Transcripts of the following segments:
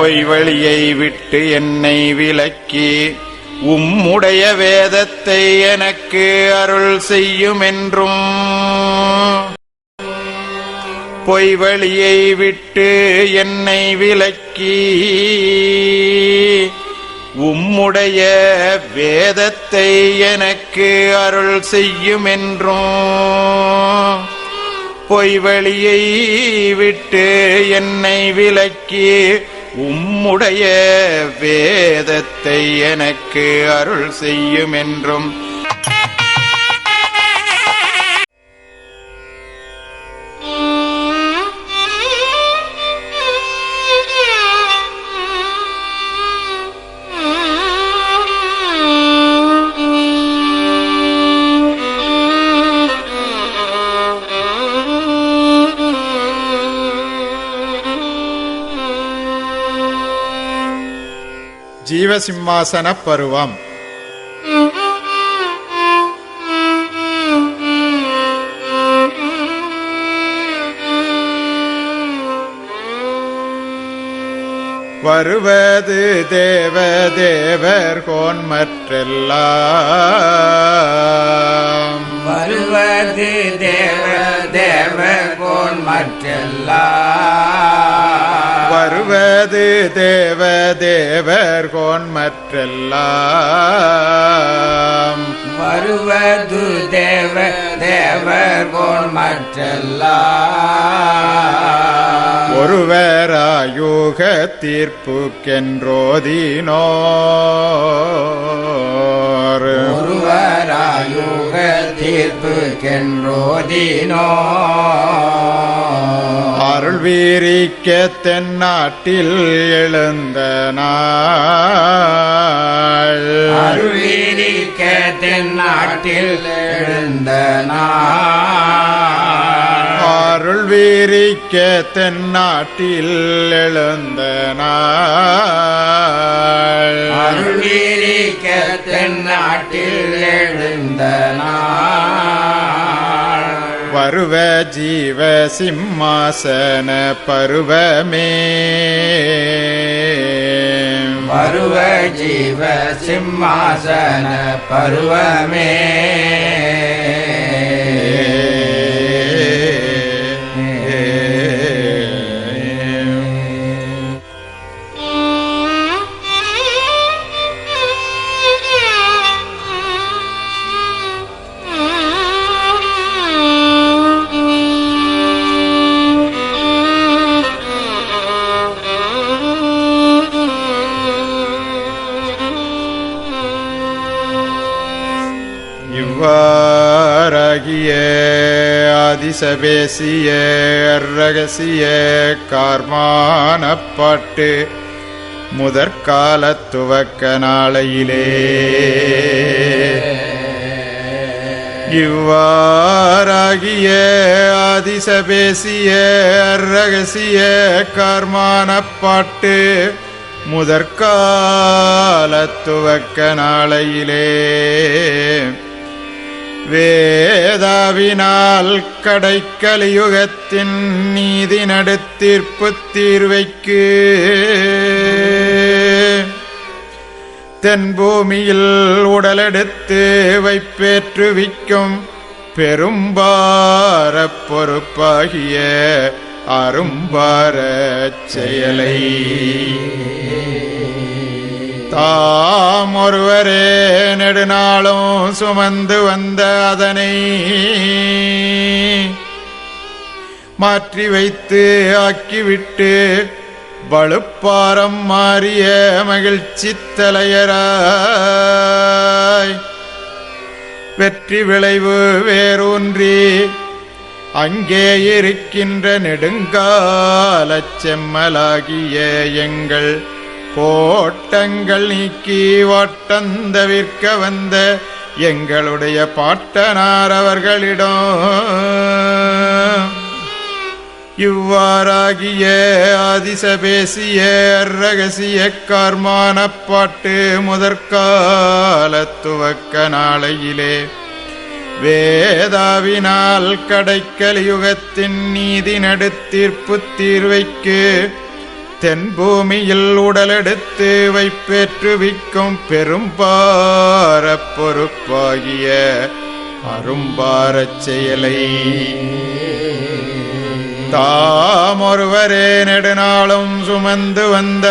பொய் வழியை விட்டு என்னை விலக்கி உம்முடைய வேதத்தை எனக்கு அருள் செய்யுமென்றும் பொய் வழியை விட்டு என்னை விலக்கி உம்முடைய வேதத்தை எனக்கு அருள் செய்யுமென்றும் பொய் வழியை விட்டு என்னை விலக்கி உம்முடைய வேதத்தை எனக்கு அருள் செய்யுமென்றும் ஜீவசிம்மாசன பருவம். வருவது தேவ தேவர் கோன்மற்றெல்லாம் வருவது தேவ தேவர் கோன்மற்றெல்லாம் வருவது தேவ தேவர் கோன்மற்றெல்லாம் வருவது தேவ தேவர் கோன்மற்றெல்லாம் ஒருவராயுக தீர்ப்புக்கென்றோதினோர் ஒருவராயுக தீர்ப்புக்கென்றோதினோர் அருள் வீரிக்க தென்னாட்டில் எழுந்த நாள் அருள் வீரிக்க தென்னாட்டில் எழுந்த நாள் அருள் வீரிக்க தென்னாட்டில் எழுந்த நாள் அருள் வீரிக்க தென்னாட்டில் எழுந்த நாள் வருவ ஜீவ சிம்மாசன பருவமே வருவ ஜீவ சிம்மாசன பருவமே இவ்வாறாகிய ஆதிசபேசிய ரகசிய கார்மானப்பாட்டு முதற்கால துவக்க நாளையிலே இவ்வாறாகிய ஆதிசபேசிய ரகசிய கார்மானப்பாட்டு முதற்கால துவக்க நாளையிலே வேதாவினால் கடைக்கலியுகத்தின் நீதி நடுத்தீர்ப்பு தீர்வைக்கு தென்பூமியில் உடலெடுத்து வைப்பேற்றுவிக்கும் பெரும்பார பொறுப்பாகிய அரும்பார செயலை தாம் ஒருவரே நெடுநாளும் சுமந்து வந்த அதனை மாற்றி வைத்து ஆக்கிவிட்டு வலுப்பாரம் மாறிய மகிழ்ச்சி தலையராய் வெற்றி விளைவு வேரூன்றி அங்கே இருக்கின்ற நெடுங்காலச் செம்மலாகிய எங்கள் கோட்டங்கள் நீக்கி வாட்டந்தவிர்க்க வந்த எங்களுடைய பாட்டனார் அவர்களிடம் இவ்வாறாகிய ஆதிசபேசிய ரகசிய கார்மானப்பாட்டு முதற்கால துவக்க நாளையிலே வேதாவினால் கடைக்கலியுகத்தின் நீதி நடுத்தீர்ப்பு தீர்வைக்கு தென்பூமியில் உடலெடுத்து வைப்பேற்றுவிக்கும் பெரும்பார பொறுப்பாகிய அரும்பாரச் செயலை தாமொருவரே நெடுநாளும் சுமந்து வந்த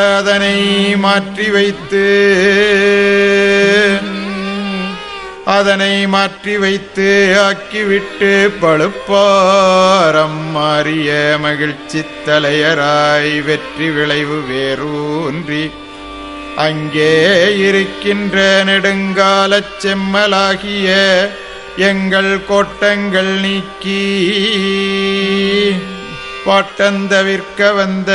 அதனை மாற்றி வைத்து ஆக்கிவிட்டு பழுப்பாரம் மாறிய மகிழ்ச்சி தலையராய் வெற்றி விளைவு வேரூன்றி அங்கே இருக்கின்ற நெடுங்காலச் செம்மலாகிய எங்கள் கோட்டங்கள் நீக்கி பாட்டந்தவிர்க்க வந்த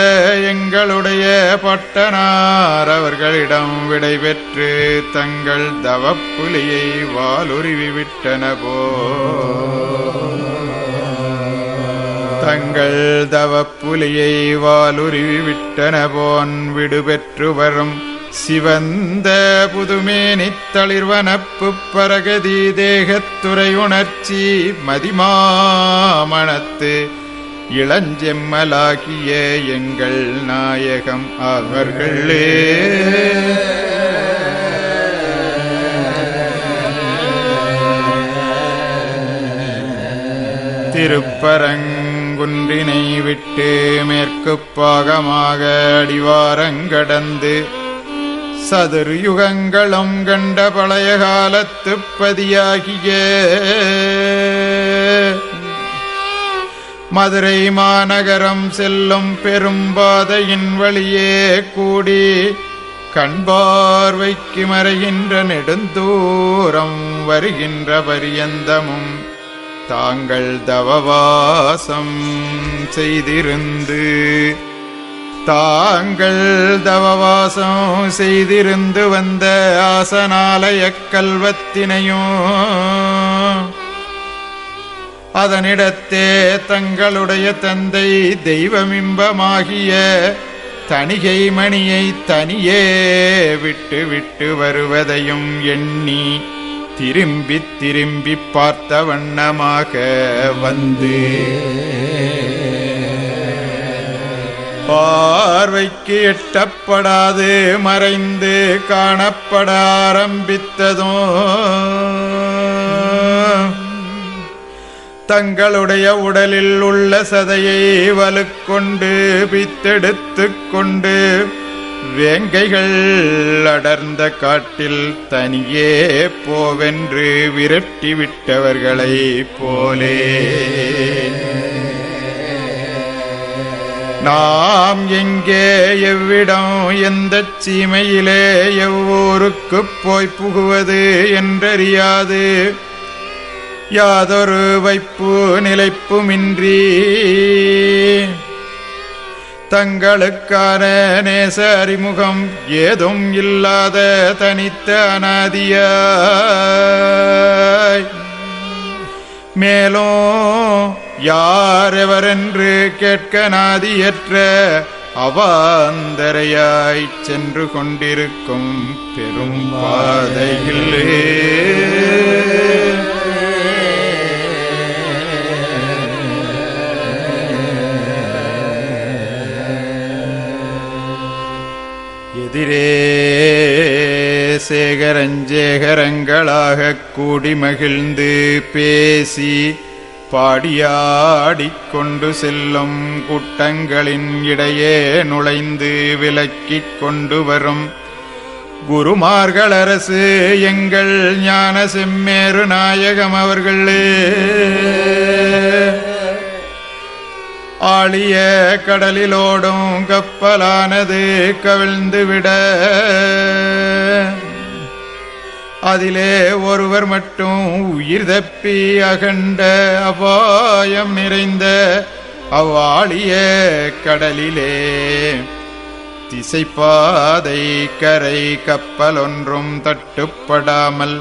எங்களுடைய பட்டனார் அவர்களிடம் விடை பெற்று தங்கள் தவப்புலியை வாலுருவி விட்டன போன் விடுபெற்று வரும் சிவந்த புதுமேனித் தளிர்வனப்பு பரகதி தேகத்துறை உணர்ச்சி மதிமாமணத்து இளஞ்செம்மலாகிய எங்கள் நாயகம் அவர்களே. திருப்பரங்குன்றினை விட்டு மேற்கு பாகமாக அடிவாரங்கடந்து சதுர் யுகங்களும் கண்ட பழைய காலத்து பதியாகிய மதுரை மாநகரம் செல்லும் பெரும்பாதையின் வழியே கூடி கண்பார்வைக்கு மறைகின்ற நெடுந்தூரம் வருகின்ற பரியந்தமும் தாங்கள் தவவாசம் செய்திருந்து வந்த ஆசனாலய கல்வத்தினையும் அதனிடத்தே தங்களுடைய தந்தை தெய்வமிம்பமாகிய தணிகை மணியை தனியே விட்டு வருவதையும் எண்ணி திரும்பி பார்த்த வண்ணமாக வந்து பார்வைக்கு எட்டப்படாது மறைந்து காணப்பட ஆரம்பித்ததும் தங்களுடைய உடலில் உள்ள சதையை வலுக்கொண்டு பித்தெடுத்து கொண்டு வேங்கைகள் அடர்ந்த காட்டில் தனியே போவென்று விரட்டி விட்டவர்களை போலே நாம் எங்கே எவ்விடம் எந்தச் சீமையிலே எவ்வூருக்குப் போய் புகுவது என்றறியாது யாதொரு வைப்பு நிலைப்புமின்றி தங்களுக்கான நேச அறிமுகம் ஏதும் இல்லாத தனித்த அனாதியாய் மேலும் யாரெவரென்று கேட்க நாதியற்ற அவாந்தரையாய் சென்று கொண்டிருக்கும் பெரும் பாதையிலே எதிரே சேகரஞ்சேகரங்களாக கூடி மகிழ்ந்து பேசி பாடியாடிக்கொண்டு செல்லும் கூட்டங்களின் இடையே நுழைந்து விலக்கிக் கொண்டு வரும் குருமார்கள் அரசு எங்கள் ஞான செம்மேரு நாயகம் அவர்களே ஆழிய கடலிலோடும் கப்பலானது கவிழ்ந்துவிட அதிலே ஒருவர் மட்டும் உயிர் தப்பி அகண்ட அபாயம் நிறைந்த அவ்வாழிய கடலிலே திசைப்பாதை கரை கப்பல் ஒன்றும் தட்டுப்படாமல்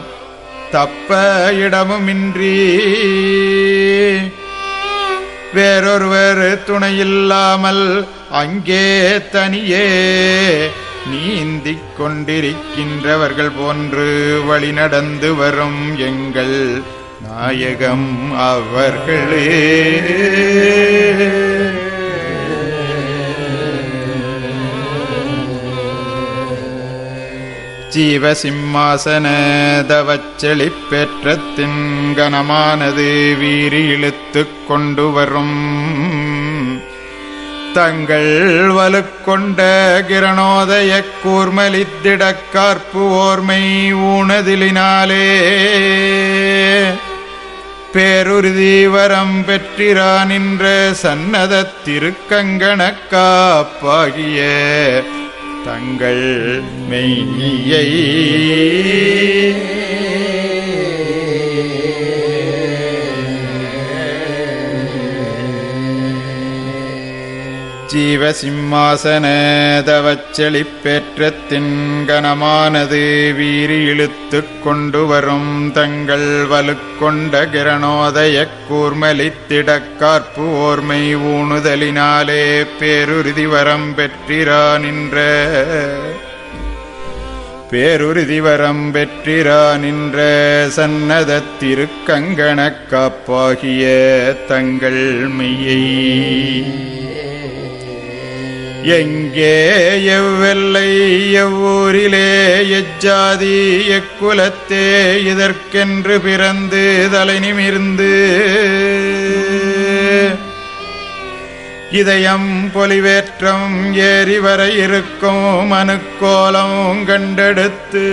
தப்ப இடமுமின்றி வேறொருவர் துணையில்லாமல் அங்கே தனியே நீந்திக் கொண்டிருக்கின்றவர்கள் போன்று வழி நடந்து வரும் எங்கள் நாயகம் அவர்களே ஜீவசிம்மாசன தவச்செழிப்பேற்றத்தின் கனமானது வீரி இழுத்துக் கொண்டு வரும் தங்கள் வலுக்கொண்ட கிரணோதய கூர்மலித்திடக்கார்ப்பு ஓர்மை ஊனதிலினாலே பேருறுதி வரம் பெற்றிரானின்ற சன்னதத் திருக்கங்கணக்காப்பாகிய தங்கள் மெய்யை ஜீவசிம்மாசன தவச்செழிப்பேற்றத்தின் கனமானது வீரி இழுத்துக் கொண்டு வரும் தங்கள் வலுக்கொண்ட கிரணோதய கூர்மலித்திடக்கார்ப்பு ஓர்மை ஊணுதலினாலே பேருறுதி வரம் பெற்றிரானின்ற சன்னதத் திருக்கங்கணக்காப்பாகிய தங்கள் மெய்யை எங்கே எவ்வெல்லை எவ்வூரிலே எஜ்ஜாதி எக்குலத்தே இதற்கென்று பிறந்து தலை நிமிர்ந்து இதயம் பொலிவேற்றம் ஏறி வர இருக்கும் மனுக்கோலம் கண்டெடுத்து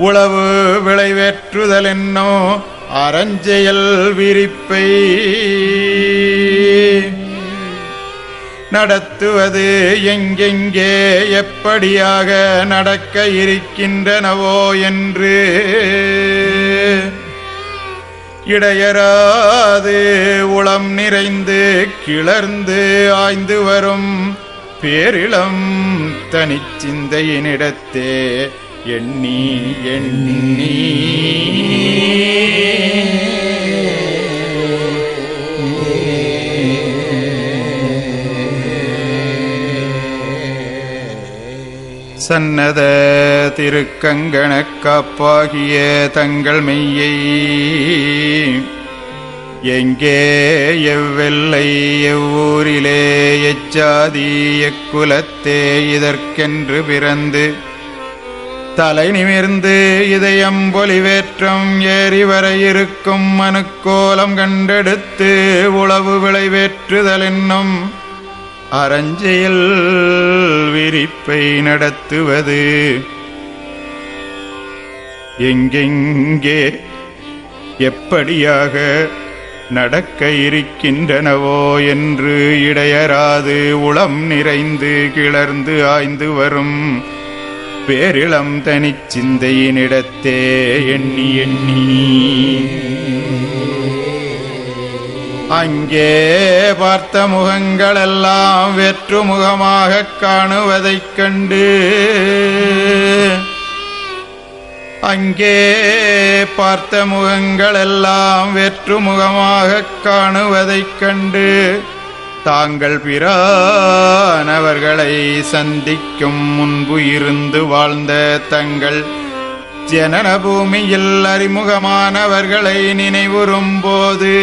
உளவு விளைவேற்றுதல் என்னும் அரஞ்செயல் விரிப்பை நடத்துவது எங்கெங்கே எப்படியாக நடக்க இருக்கின்றனவோ என்று இடையராது உளம் நிறைந்து கிளர்ந்து ஆய்ந்து வரும் பேரிளம் தனிச்சிந்தையினிடத்தே எண்ணி எண்ணி சன்னத திருக்கங்கணக்காப்பாகிய தங்கள் மெய்யை எங்கே எவ்வெல்லை எவ்வூரிலே எச்சாதி எக்குலத்தே இதற்கென்று பிறந்து தலை நிமிர்ந்து இதயம் பொலிவேற்றம் ஏறி வர இருக்கும் மனுக்கோலம் கண்டெடுத்து உளவு விளைவேற்றுதல் என்னும் அரஞ்செயல் விரிப்பை நடத்துவது எங்கெங்கே எப்படியாக நடக்க இருக்கின்றனவோ என்று இடையராது உளம் நிறைந்து கிளர்ந்து ஆய்ந்து வரும் பேரிளம் தனிச்சிந்தையினிடத்தே எண்ணி எண்ணி அங்கே பார்த்த முகங்களெல்லாம் வெற்று முகமாகக் காணுவதைக் கண்டு அங்கே பார்த்த முகங்களெல்லாம் வெற்று முகமாகக் காணுவதைக் கண்டு தாங்கள் பிரானவர்களை சந்திக்கும் முன்பு இருந்து வாழ்ந்த தங்கள் ஜனன பூமியில் அறிமுகமானவர்களை நினைவுறும் போது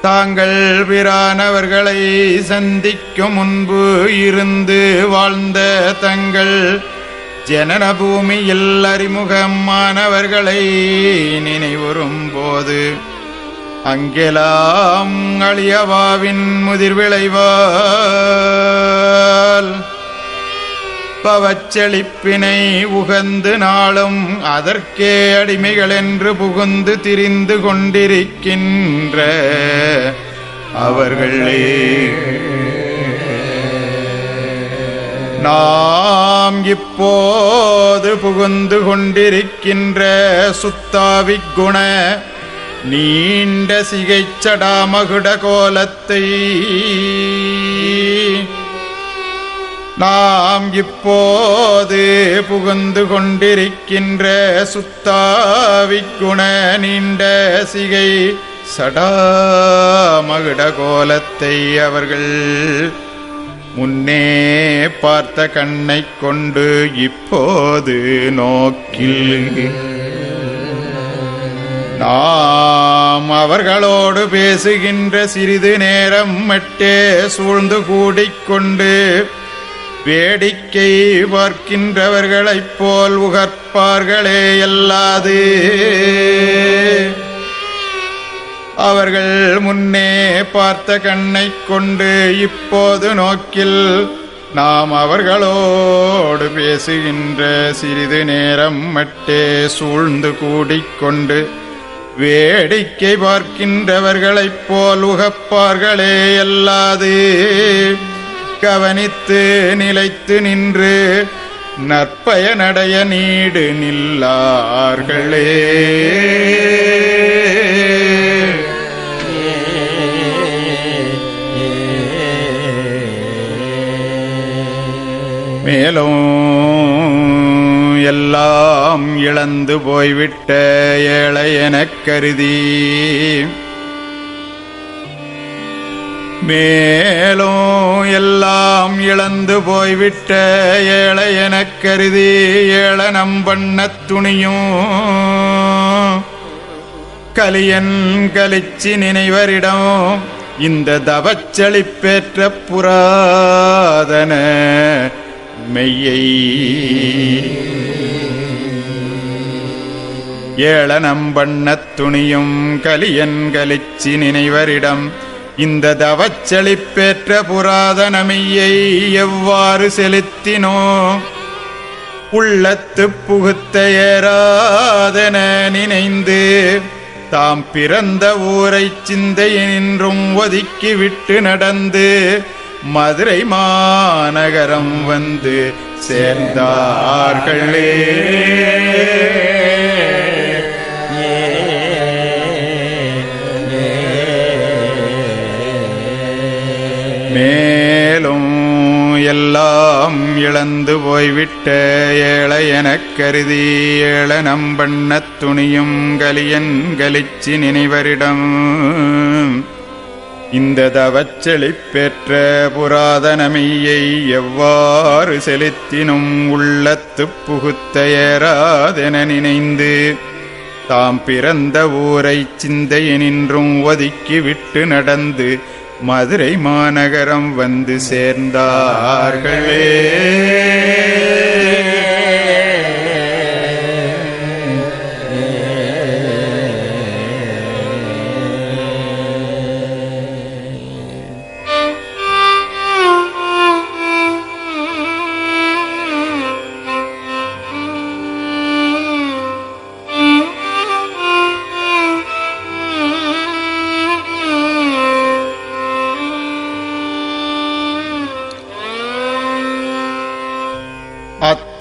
தாங்கள் பிரானவர்களை சந்திக்கும் முன்பு இருந்து வாழ்ந்த தங்கள் ஜனன பூமியில் அறிமுகமானவர்களை நினைவுறும் போது அங்கெல்லாம் அழியவாவின் முதிர்விளைவால் பவச்செழிப்பினை உகந்து நாளும் அதற்கே அடிமைகள் என்று புகுந்து திரிந்து கொண்டிருக்கின்ற அவர்களே நாம் இப்போது புகுந்து கொண்டிருக்கின்ற சுத்தாவிக்குண நீண்ட சிகைச்சடாமகுட கோலத்தை நாம் இப்போது புகுந்து கொண்டிருக்கின்ற சுத்தாவிக்குண நீண்ட சிகை சடாமகுட கோலத்தை அவர்கள் முன்னே பார்த்த கண்ணை கொண்டு இப்போது நோக்கில் நாம் அவர்களோடு பேசுகின்ற சிறிது நேரம் மட்டே சூழ்ந்து கூடிக்கொண்டு வேடிக்கை பார்க்கின்றவர்களைப் போல் உகற்பார்களே அல்லாது அவர்கள் முன்னே பார்த்த கண்ணைக் கொண்டு இப்போது நோக்கில் நாம் அவர்களோடு பேசுகின்ற சிறிது நேரம் மட்டே சூழ்ந்து கூடிக்கொண்டு வேடிக்கை பார்க்கின்றவர்களைப் போல் உகப்பார்களே அல்லாது கவனித்து நிலைத்து நின்று நற்பயனடைய நீடு நில்லார்களே. மேலும் எல்லாம் இழந்து போய்விட்ட ஏழை எனக் கருதி மேலும் எல்லாம் இழந்து போய்விட்ட ஏழை எனக் கருதி ஏளனம் பண்ணத் துணியும் கலியன் கலிச்சி நினைவரிடம் இந்த தவச்சளிப்பேற்ற புராதன மெய்யை ஏளனம் பண்ணத் துணியும் கலியன் கலிச்சி நினைவரிடம் இந்த தவச்சளிப்பேற்ற புராதன மெய்யை எவ்வாறு செலுத்தினோ உள்ளத்து புகுத்த ஏறாதென நினைந்து தாம் பிறந்த ஊரைச் சிந்தையினின்றும் ஒதுக்கிவிட்டு நடந்து மதுரை மாநகரம் வந்து சேர்ந்தார்களே. மேலும் எல்லாம் இழந்து போய்விட்ட ஏழை எனக் கருதி ஏளனம் பண்ணத் துணியும் கலியன் கலிச்சி நினைவரிடம் இந்த தவச்செழிப்பெற்ற புராதனமையை எவ்வாறு செலுத்தினும் உள்ளத்து புகுத்த ஏறாதென நினைந்து தாம் பிறந்த ஊரைச் சிந்தையினின்றும் ஒதுக்கிவிட்டு நடந்து மதுரை மாநகரம் வந்து சேர்ந்தார்களே.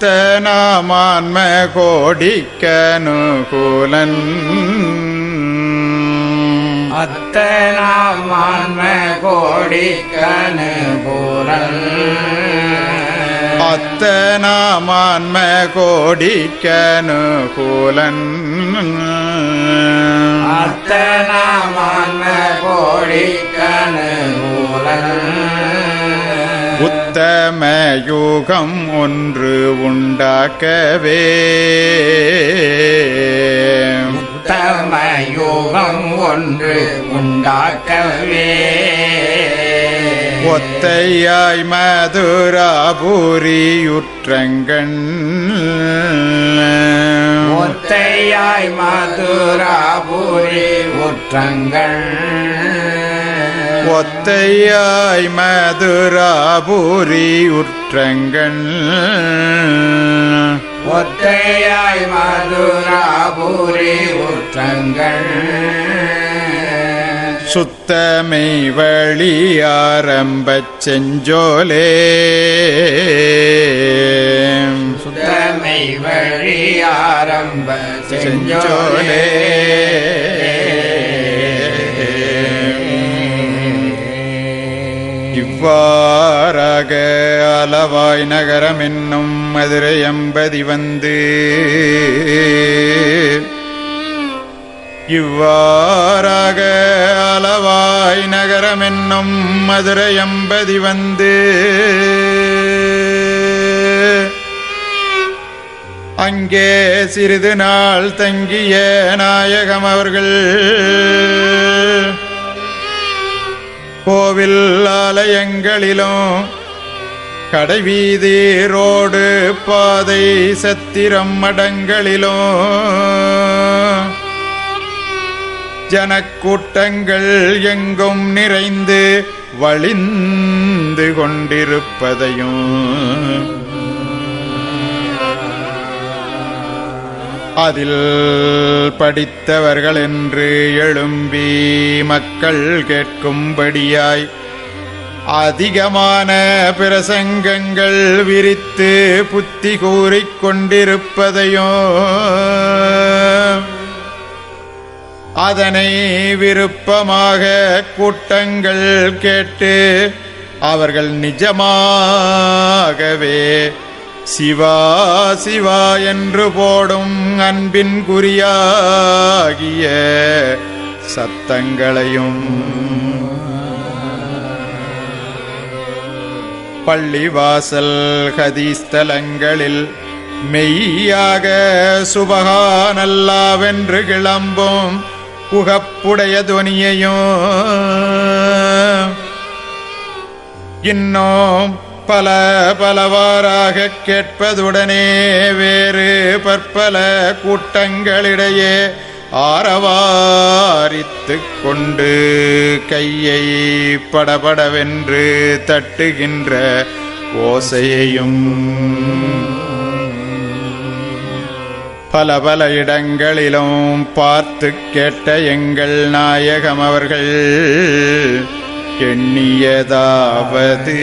அத்தனாமான்ம கோடிக்கனுகூலன் அத்தனாமான்ம கோடிக்கனுகூலன் அத்தனாமான்ம கோடிக்கனுகூலன் அத்தனாமான்ம கோடிக்கனுகூலன் உத்தம யூகம் ஒன்று உண்டாக்கவே உத்தம யூகம் ஒன்று உண்டாக்கவே ஒத்தையாய் மதுராபுரியுற்றங்கண் ஒத்தையாய் மதுராபுரி உற்றங்கள் ஒத்தையாய் மதுராபுரி உற்றங்கண் ஒத்தையாய் மதுராபுரி உற்றங்கள் சுத்தமை வழி ஆரம்பச் செஞ்சோலே சுத்தமை வழி ஆரம்ப செஞ்சோலே இவ்வாறாக அளவாய் நகரம் என்னும் மதுரை அம்பதி வந்து இவ்வாறாக அளவாய் நகரம் என்னும் மதுரை அம்பதி வந்து அங்கே சிறிது நாள் தங்கிய நாயகம் அவர்கள் கோவில் ஆலயங்களிலும் கடைவீதி ரோடு பாதை சத்திரம் மடங்களிலும் ஜனக்கூட்டங்கள் எங்கும் நிறைந்து வழிந்து கொண்டிருப்பதையும் அதில் படித்தவர்கள் என்று எழும்பி மக்கள் கேட்கும்படியாய் அதிகமான பிரசங்கங்கள் விரித்து புத்தி கூறிக் கொண்டிருப்பதையும் அதனை விருப்பமாக கூட்டங்கள் கேட்டு அவர்கள் நிஜமாகவே சிவா சிவா என்று போடும் அன்பின் குறியாகிய சத்தங்களையும் பள்ளிவாசல் ஹதீஸ்தலங்களில் மெய்யாக சுபஹானல்லாவென்று கிளம்பும் புகப்புடைய துனியையும் இன்னும் பல பலவாறாக கேட்பதுடனே வேறு பற்பல கூட்டங்களிடையே ஆரவாரித்துக் கொண்டு கையை படபடவென்று தட்டுகின்ற ஓசையையும் பல பல இடங்களிலும் பார்த்து கேட்ட எங்கள் நாயகம் அவர்கள் எண்ணியதாவது